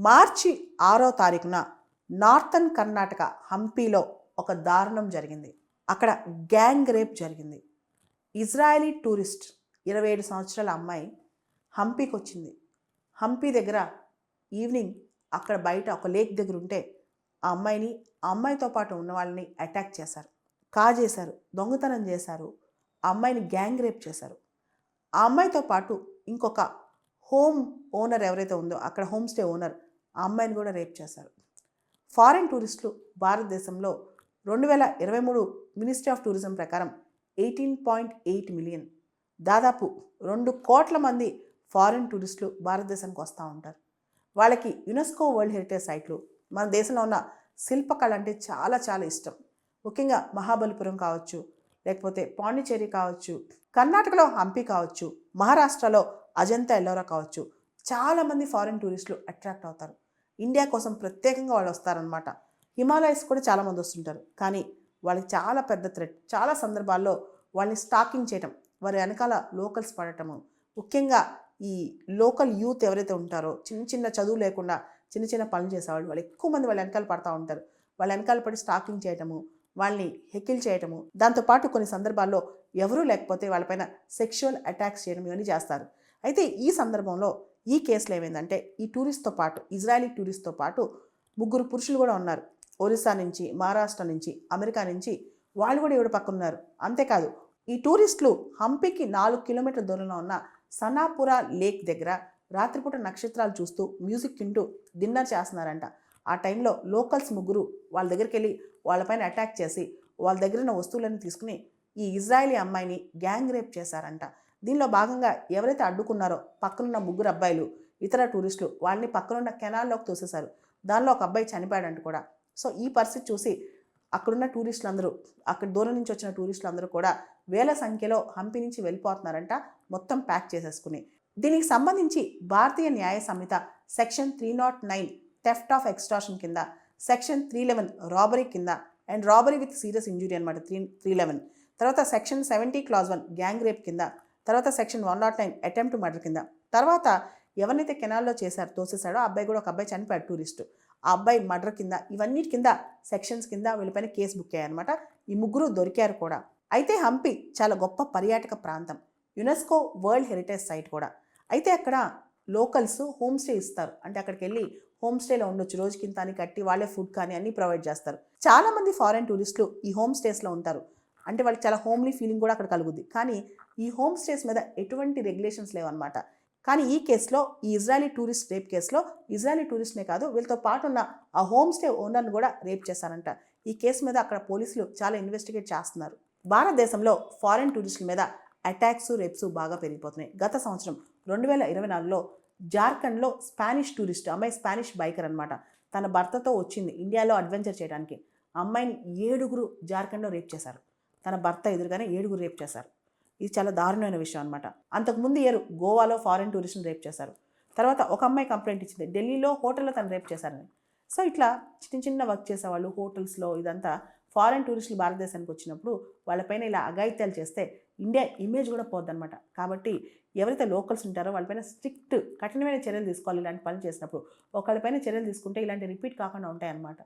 మార్చి 6వ తారీఖున నార్థన్ కర్ణాటక హంపీలో ఒక దారుణం జరిగింది. అక్కడ గ్యాంగ్ రేప్ జరిగింది. ఇజ్రాయలీ టూరిస్ట్ 27 సంవత్సరాల అమ్మాయి హంపీకి వచ్చింది. హంపీ దగ్గర ఈవినింగ్ అక్కడ బయట ఒక లేక్ దగ్గర ఉంటే ఆ అమ్మాయితో పాటు ఉన్న వాళ్ళని అటాక్ చేశారు, కాజేశారు, దొంగతనం చేశారు. ఆ అమ్మాయిని గ్యాంగ్ రేప్ చేశారు. ఆ అమ్మాయితో పాటు ఇంకొక హోమ్ ఓనర్ ఎవరైతే ఉందో అక్కడ హోమ్ స్టే ఓనర్ ఆ అమ్మాయిని కూడా రేప్ చేశారు. ఫారిన్ టూరిస్టులు భారతదేశంలో 2023 మినిస్ట్రీ ఆఫ్ టూరిజం ప్రకారం 18.8 మిలియన్, దాదాపు 2 కోట్ల మంది ఫారిన్ టూరిస్టులు భారతదేశానికి వస్తూ ఉంటారు. వాళ్ళకి యునెస్కో వరల్డ్ హెరిటేజ్ సైట్లు, మన దేశంలో ఉన్న శిల్పకళ అంటే చాలా చాలా ఇష్టం. ముఖ్యంగా మహాబలిపురం కావచ్చు, లేకపోతే పాండిచేరి కావచ్చు, కర్ణాటకలో హంపి కావచ్చు, మహారాష్ట్రలో అజంతా ఎల్లోరా కావచ్చు, చాలామంది ఫారిన్ టూరిస్టులు అట్రాక్ట్ అవుతారు. ఇండియా కోసం ప్రత్యేకంగా వాళ్ళు వస్తారనమాట. హిమాలయస్ కూడా చాలామంది వస్తుంటారు. కానీ వాళ్ళకి చాలా పెద్ద థ్రెట్. చాలా సందర్భాల్లో వాళ్ళని స్టాకింగ్ చేయటం, వారి వెనకాల లోకల్స్ పడటము, ముఖ్యంగా ఈ లోకల్ యూత్ ఎవరైతే ఉంటారో చిన్న చిన్న చదువు లేకుండా చిన్న చిన్న పనులు చేసేవాళ్ళు వాళ్ళు ఎక్కువ మంది వాళ్ళ వెనకాల పడుతూ ఉంటారు. వాళ్ళ వెనకాల పడి స్టాకింగ్ చేయటము, వాళ్ళని హెకిల్ చేయటము, దాంతోపాటు కొన్ని సందర్భాల్లో ఎవరూ లేకపోతే వాళ్ళపైన సెక్షువల్ అటాక్స్ చేయడం ఇవన్నీ చేస్తారు. అయితే ఈ సందర్భంలో ఈ కేసులో ఏమైందంటే ఈ టూరిస్ట్తో పాటు ఇజ్రాయలీ టూరిస్ట్తో పాటు 3 పురుషులు కూడా ఉన్నారు. ఒరిస్సా నుంచి, మహారాష్ట్ర నుంచి, అమెరికా నుంచి వాళ్ళు కూడా ఎవడు పక్కన ఉన్నారు. అంతేకాదు ఈ టూరిస్టులు హంపీకి 4 కిలోమీటర్ల దూరంలో ఉన్న సనాపురా లేక్ దగ్గర రాత్రిపూట నక్షత్రాలు చూస్తూ మ్యూజిక్ వింటూ డిన్నర్ చేస్తున్నారంట. ఆ టైంలో లోకల్స్ 3 వాళ్ళ దగ్గరికి వెళ్ళి వాళ్ళపైన అటాక్ చేసి వాళ్ళ దగ్గర ఉన్న వస్తువులన్నీ తీసుకుని ఈ ఇజ్రాయలీ అమ్మాయిని గ్యాంగ్ రేప్ చేశారంట. దీనిలో భాగంగా ఎవరైతే అడ్డుకున్నారో పక్కనున్న 3 అబ్బాయిలు ఇతర టూరిస్టులు వాళ్ళని పక్కనున్న కెనాల్లోకి తోసేశారు. దానిలో ఒక అబ్బాయి చనిపోయాడంట కూడా. సో ఈ పరిస్థితి చూసి అక్కడున్న టూరిస్టులందరూ, అక్కడ దూరం నుంచి వచ్చిన టూరిస్టులందరూ కూడా వేల సంఖ్యలో హంపి నుంచి వెళ్ళిపోతున్నారంట, మొత్తం ప్యాక్ చేసేసుకుని. దీనికి సంబంధించి భారతీయ న్యాయ సంహిత సెక్షన్ 309 థెఫ్ట్ ఆఫ్ ఎక్స్టార్షన్ కింద, సెక్షన్ 311 రాబరీ కింద and robbery with serious injury అనమాట 311, తర్వాత సెక్షన్ 70 క్లాజ్ 1 గ్యాంగ్ రేప్ కింద, తర్వాత సెక్షన్ 109 అటెంప్ట్ మర్డర్ కింద, తర్వాత ఎవరినైతే కెనాల్లో తోసేశాడో ఆ అబ్బాయి కూడా ఒక అబ్బాయి చనిపోయాడు టూరిస్టు, ఆ అబ్బాయి మర్డర్ కింద, ఇవన్నీ కింద సెక్షన్స్ కింద వీళ్ళపైన కేసు బుక్ అయ్యాయన్నమాట. ఈ 3 దొరికారు కూడా. అయితే హంపి చాలా గొప్ప పర్యాటక ప్రాంతం, యునెస్కో వరల్డ్ హెరిటేజ్ సైట్ కూడా. అయితే అక్కడ లోకల్స్ హోమ్ స్టే ఇస్తారు. అంటే అక్కడికి వెళ్ళి హోమ్ స్టేలో ఉండొచ్చు, రోజుకి ఇంత అని కట్టి వాళ్ళే ఫుడ్ కానీ అన్నీ ప్రొవైడ్ చేస్తారు. చాలామంది ఫారెన్ టూరిస్టులు ఈ హోమ్ స్టేస్లో ఉంటారు. అంటే వాళ్ళకి చాలా హోమ్లీ ఫీలింగ్ కూడా అక్కడ కలుగుద్ది. కానీ ఈ హోమ్ స్టేస్ మీద ఎటువంటి రెగ్యులేషన్స్ లేవన్నమాట. కానీ ఈ కేసులో, ఈ ఇజ్రాయలీ టూరిస్ట్ రేప్ కేసులో ఇజ్రాయలీ టూరిస్ట్నే కాదు వీళ్ళతో పాటు ఉన్న ఆ హోమ్ స్టే ఓనర్ని కూడా రేప్ చేశారంట. ఈ కేసు మీద అక్కడ పోలీసులు చాలా ఇన్వెస్టిగేట్ చేస్తున్నారు. భారతదేశంలో ఫారెన్ టూరిస్టుల మీద అటాక్స్, రేప్స్ బాగా పెరిగిపోతున్నాయి. గత సంవత్సరం 2024లో జార్ఖండ్లో స్పానిష్ టూరిస్ట్ అమ్మాయి, స్పానిష్ బైకర్ అనమాట, తన భర్తతో వచ్చింది ఇండియాలో అడ్వెంచర్ చేయడానికి. అమ్మాయిని 7 జార్ఖండ్లో రేప్ చేశారు. తన భర్త ఎదురుగానే 7 రేప్ చేశారు. ఇది చాలా దారుణమైన విషయం అనమాట. అంతకుముందు గోవాలో ఫారెన్ టూరిస్ట్ని రేప్ చేశారు. తర్వాత ఒక అమ్మాయి కంప్లైంట్ ఇచ్చింది, ఢిల్లీలో హోటల్లో తను రేప్ చేశారని. సో ఇట్లా చిన్న చిన్న వర్క్ చేసేవాళ్ళు హోటల్స్లో, ఇదంతా ఫారెన్ టూరిస్టులు భారతదేశానికి వచ్చినప్పుడు వాళ్ళపైన ఇలా అఘాయిత్యాలు చేస్తే ఇండియా ఇమేజ్ కూడా పోద్దనమాట. కాబట్టి ఎవరైతే లోకల్స్ ఉంటారో వాళ్ళపైన స్ట్రిక్ట్, కఠినమైన చర్యలు తీసుకోవాలి. ఇలాంటి పనులు చేసినప్పుడు ఒకళ్ళపైన చర్యలు తీసుకుంటే ఇలాంటి రిపీట్ కాకుండా ఉంటాయన్నమాట.